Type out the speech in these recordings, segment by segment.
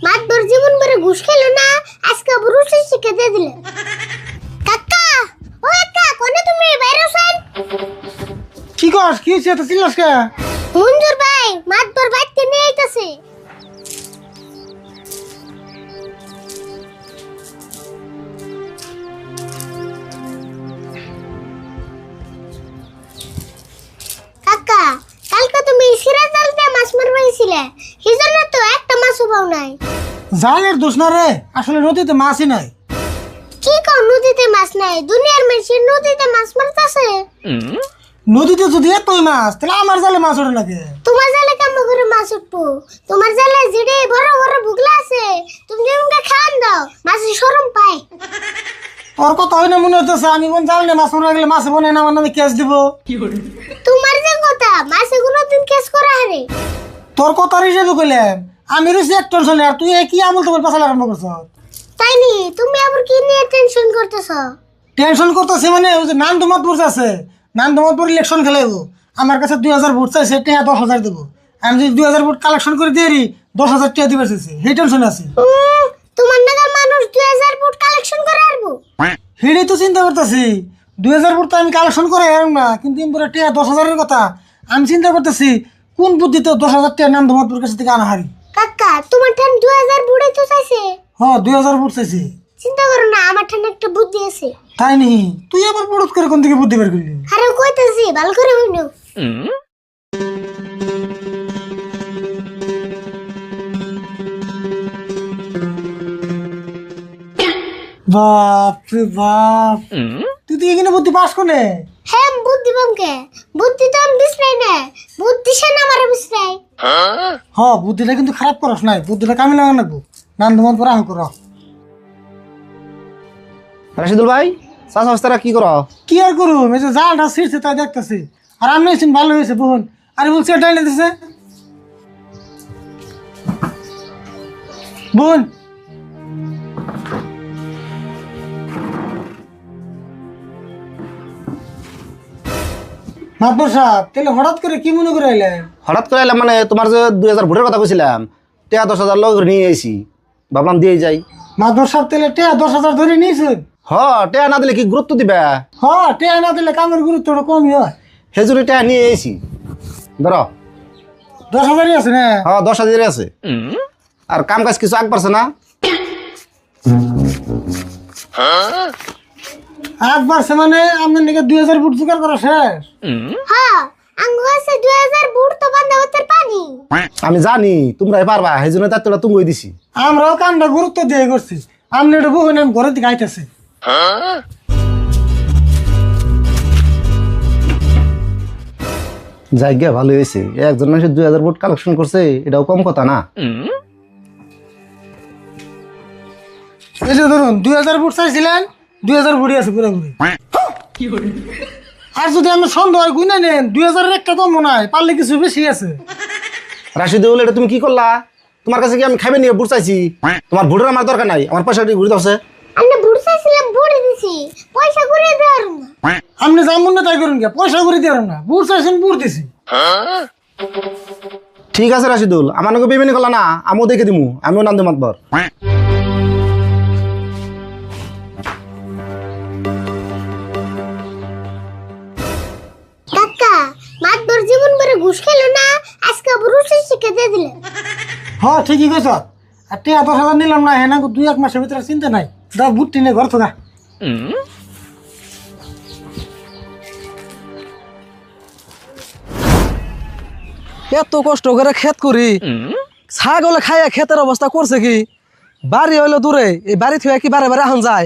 মাতবর জীবন ভরে ঘুষ খেলো না, আজকে বুরুষে শিখে দিয়ে দিলে। কাকা, ও কাকা, কোনে তুমি বাইরে আছেন? কি কস? কি হইছে? এত চিল্লাস কে? মঞ্জুর ভাই মাতবর বাইতে নিয়ে আইতাছে। কাকা, কালকে তুমি সিরা জালতে মাছ মারবাইছিলে, সেজন্য তো একটা মাছও পাও নাই। জালের দোষ না রে, আসলে নদীতে মাছই নাই। কি কও নদীতে মাছ নাই? দুনিয়ার মানুষের নদীতে মাছ মারতাছে। নদীতে যদি এতই মাছ, তাহলে আমার জালে মাছ ওঠে নাকি? তোমার জালে কেমন করে মাছ উঠবো? তোমার জালে জিডে বড় বড় বুগলা আছে, তুমি যেমনকে খাওয়ান দাও, মাছের শরম পায়। তোর কথা হয় না মনে হইতেছে আমি কোন জাল নিয়ে মাছ মারা গেলে মাছে বনে না আমার নামে কেস দিব। তোমার যে কথা, মাছে কোনোদিন কেস করা হারে। তোর কথার হিসেবে কইলাম আমি রয়েছি এক টেনশনে, আর তুই কি আমল তোমার পাশাল আরম্ভ করছ? তাই নি? তুমি আবার কি নিয়ে টেনশন করতেছ? টেনশন করতেছে মানে ওই যে নান্দমাতপুর আছে, নান্দমাতপুর ইলেকশন খেলাইবো, আমার কাছে 2000 ভোট চাইছে, টেহা 10,000 দেবো। আমি যদি 2000 ভোট কালেকশন করে দিয়ে 10,000 টাকা দিবার চাইছে, সেই টেনশন আছে। তোমার নাগাল মানুষ 2000 ভোট কালেকশন করে আরবো? সেটাই তো চিন্তা করতেছি। 2000 ভোট তো আমি কালেকশন করে আর না, কিন্তু এমপুরে টেহা 10,000-এর কথা আমি চিন্তা করতেছি কোন বুদ্ধিতে 10,000 টাকা নান্দমাতপুর কাছে থেকে আনা হারি। কাকা, তোমার ঠান 2000 ভোটই তো চাইছে। হ্যাঁ 2000 ভোট চাইছে। চিন্তা করো না, আমার ঠান একটা বুদ্ধি আছে। তাই নি? তুই আবার পড়ত করে কোন থেকে বুদ্ধি বের করলি? আরে কইতাছি, ভালো করে হইনো। বাপ রে বাপ, তুই তো এখানে বুদ্ধি পাস কোনে? হ্যাঁ, বুদ্ধি বামকে বুদ্ধি তো আমি বিছরাই না, বুদ্ধি সে না মারে বিছরাই। হ, বুদ্ধিটা কিন্তু খারাপ করস নাই, বুদ্ধিটা কামে লাগা নাকবো। নান্দমাতপুর আহ কর। রাশিদুল ভাই, চাষ অবস্থাটা কি করো? কি আর করুম, এই যে জালটা ছিঁড়ছে তাই দেখতেছি। আর আমি এসেছেন ভালো হয়েছে বোন, আরে বলছি এটাই দিছে বোন। মাতবর সাহেব, তাহলে হঠাৎ করে কি মনে করে আইলেন? হঠাৎ করে এলাম মানে তোমার যে 2000 ভোটের কথা কইছিলাম, টেয়া 10,000 লোক নিয়ে এসি, ভাবলাম দিয়ে যাই। মাতবর সাহেব, তাহলে টেয়া 10,000 ধরে নিয়েছেন? হ, টেয়া না দিলে কি গুরুত্ব দিবে? হ, টেয়া না দিলে কামের গুরুত্বটা কমই হয়। হেজুরি টেয়া নিয়ে এসি, ধরো। 10,000-ই আছে না? হ্যাঁ 10,000 আছে। আর কাম কাজ কিছু আগ পারছে না? আগ বাড়ছে মানে আপনার নাকি 2000 ফুট জোগাড় করা শেষ? হ্যাঁ, আঙ্গু আছে 2000 ভোট তো বান্ধা হতে পানি। আমি জানি তোমরাই পারবা, হেজুরি তার তুমি ওই দিছি। আমরাও কামটা গুরুত্ব দিয়ে করছি। আপনি এটা বহু নাম ঘরের দিকে আইতেছে। জায়গা ভালো হয়েছে, একজন মানুষের 2000 ভোট কালেকশন করছে, এটাও কম কথা না। এই যে ধরুন 2000 ফুট চাইছিলেন, 2000 ফুটই আছে পুরোপুরি। আর যদি আমি সন্দেহ হয় গুনা নেন, 2000-এর একটা কম মনে হয়, পারলে কিছু বেশি আছে। রাশিদুল, এটা তুমি কি করলা? তোমার কাছে কি আমি খাইবে নিয়ে ভোট চাইছি? তোমার ভোটের আমার দরকার নাই, আমার পয়সাটি ঘুরে দাওছে। আমি ভোট চাইছিলাম, ভোট দিছি, পয়সা করে দেওয়ার না। আপনি যেমন না তাই করুন, পয়সা করে দিয়ে না, বুট চাইছেন বুট দিছি। ঠিক আছে রাশিদুল, আমার নাকি বেমেনি করলা না, আমিও দেখে দিমু, আমিও নান্দে মাতবার। কাকা, মাতবর জীবন ভরে ঘুষ খেলো না, আজকে বুরুষে শিখে দিয়ে দিলে। হ্যাঁ ঠিকই কইছ। আর টিয়া 10,000 নিলাম না, হ্যাঁ না 2-1 মাসের ভিতরে চিন্তা নাই। দাও বুট টিনে ঘর থাকা। এত কষ্ট করে ক্ষেত করি, ছাগলে খাইয়া ক্ষেতের অবস্থা করছে কি? বাড়ি হইলো দূরে, এই বাড়ি থেকে কি বারে বারে আহন যায়?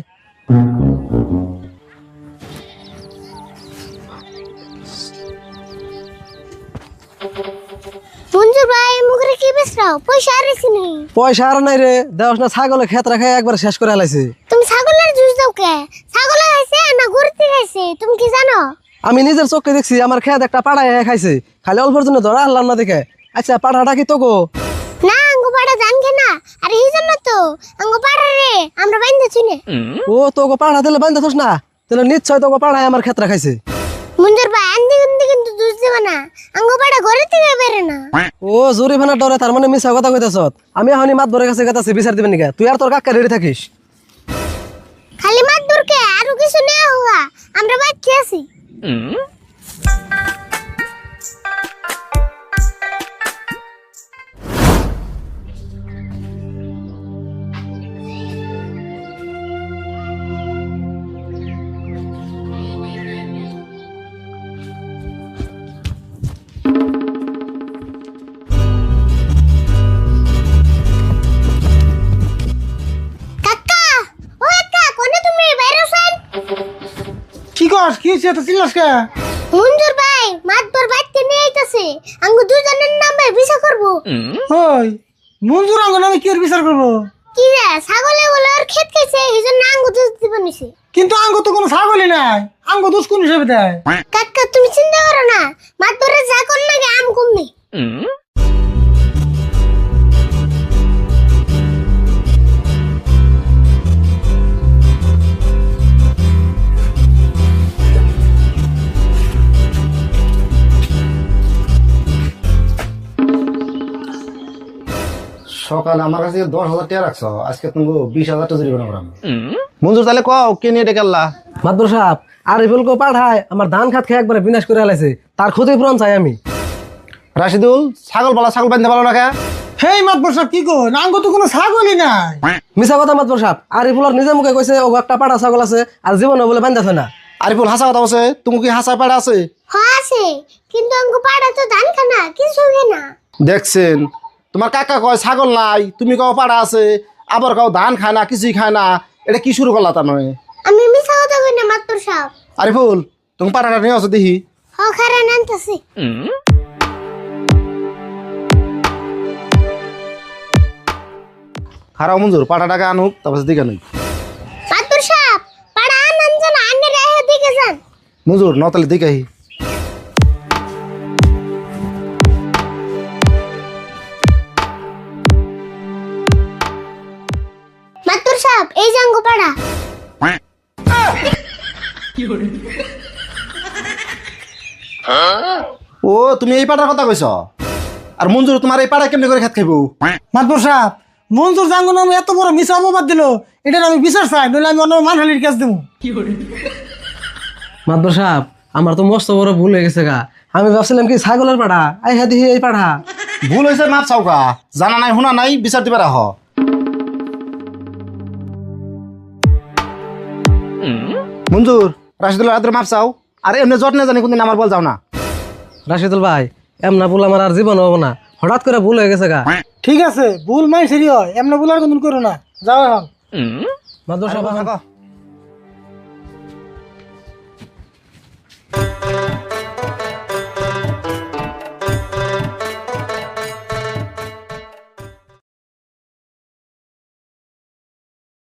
মঞ্জুর ভাই, মুখে কি বেসরাও? পয়সা আরেছি নেই। পয়সা আর নাই রে, দেওয়াস না, ছাগলে ক্ষেত রাখাই একবার শেষ করে হালাইছে। তুমি ছাগলের জুস দাও কে? ছাগলে খাইছে না গরুতে খাইছে, তুমি কি জানো? আমি নিজের চোখে দেখছি, আমার ক্ষেত একটা পাড়ায় খাইছে, খালি অল্পের জন্য ধরা হারলাম না দেখে। আচ্ছা, পাড়াটা কি তোগো? না, আঙ্গু পাড়া জানকে না, আর এই জন্য তো আঙ্গু পাড়া রে আমরা বাইন্দা চিনে। ও তোগো পাড়া দিলে বান্ধা থস না, তাহলে নিশ্চয় তোগো পাড়ায় আমার ক্ষেত রাখাইছে। মঞ্জুর ভাই, আন্দি কিন্তু দুধ দিবে না আঙ্গু পাড়া ঘরে থেকে বেরে না ও জরিমানা ডরে তার মানে মিছা কথা কইতাছ। আমি এখনই মাতবরের কাছে গেতাছি বিচার দিবেন নিকা। তুই আর তোর কাকা রেডি থাকিস। খালি মাত দূরকে আরো কিছু নেওয়া হুয়া আমরা বাচ্চা আছি কাকা ও কাকা কোনে তুমি বাইরে আছেন কি কর কি হচ্ছে এত চিল্লাস কে? মঞ্জুর ভাই মাতবর বাইতে নিয়ে আইতাছে আঙ্গু দুজনের নামে বিচার করব ওই মঞ্জুর আঙ্গ নামে কি এর বিচার করবো? কি রে ছাগলে বলে ওর ক্ষেত খাইছে এইজন্য আঙ্গু দুধ দিব নিছে কিন্তু আঙ্গ তো কোনো ছাগলই নাই, আঙ্গ দোষ কোন হিসেবে দেয়? কাকা তুমি চিন্তা করো না মাতবরে যা কোন লাগে আম কম নেই সকালে আমার কাছে 10,000 টাকা রাখছো, আজকে তুমি 20,000 টাকা জরিমানা করাম। মঞ্জুর তাহলে কও কে নিয়ে ডেকে আল্লাহ? মাতবর সাহেব আরিফুল কো পাঠায় আমার ধান খাত খেয়ে একবারে বিনাশ করে আলাইছে। তার ক্ষতিপূরণ চাই আমি। রাশিদুল ছাগল বাঁধতে পারো না কে? হেই মাতবর সাহেব কি কর, আঙ্গ তো কোনো ছাগলই নাই। মিছা কথা মাতবর সাহেব। আরিফুল আর নিজে মুখে কইছে ও একটা পাঠা ছাগল আছে আর জীবনে বলে বান্ধাছে না। আরিফুল হাসা কথা বলছে, তুমি কি হাসা পাড়া আছে? আছে কিন্তু আঙ্গু পাড়া তো ধান খানা কিছু না দেখছেন তোমার কাকা কয় ছাগল নাই, তুমি কও পাড়া আছে, আবার কও ধান খায় না কিছুই খায় না। এটা কি শুরু করলা তা নয়? আমি মিছা কথা কই না মাতবর সাহেব আরিফুল তুমি পাড়াটা নিয়ে আসো দেখি। হ খারা নানতাছি খারাপ মঞ্জুর পাড়াটাকে আনুক তারপর দিকে নই। মাতবর সাহেব পাড়া আনন জান আন্নে রাহে দিকে যান মঞ্জুর নতালে দিকে আহি। মাতবর সাহেব এই যে আঙ্গু পাড়া ও তুমি এই পাড়ার কথা কইছ? আর মঞ্জুর তোমার এই পাড়া কেমনি করে খেত খাইবো? মাতবর সাহেব মঞ্জুর জাঙ্গ নামে এত বড় মিছা অপবাদ দিল, এটার আমি বিচার চাই, নইলে আমি অন্য মানহানির কাজ দেবো। মাতবর সাহেব আমার তো মস্ত বড় ভুল হয়ে গেছে গা। আমি ভাবছিলাম কি ছাগলের পাঠা, আই হ্যাঁ দিহি এই পাঠা। ভুল হয়েছে মাপ চাওকা, জানা নাই শোনা নাই বিচার দিবে রাহ। মঞ্জুর রাশিদুল রাতের মাপ চাও, আর এমনি জট না জানি কোনদিন আমার বল যাও না। রাশিদুল ভাই এমনা ভুল আমার আর জীবন হবো না। হঠাৎ করে ভুল হয়ে গেছে গা। ঠিক আছে ভুল মাই সেরি হয়, এমন ভুল আর কোনদিন করো না, যাও এখন। মাতবর সাহেব থাকো।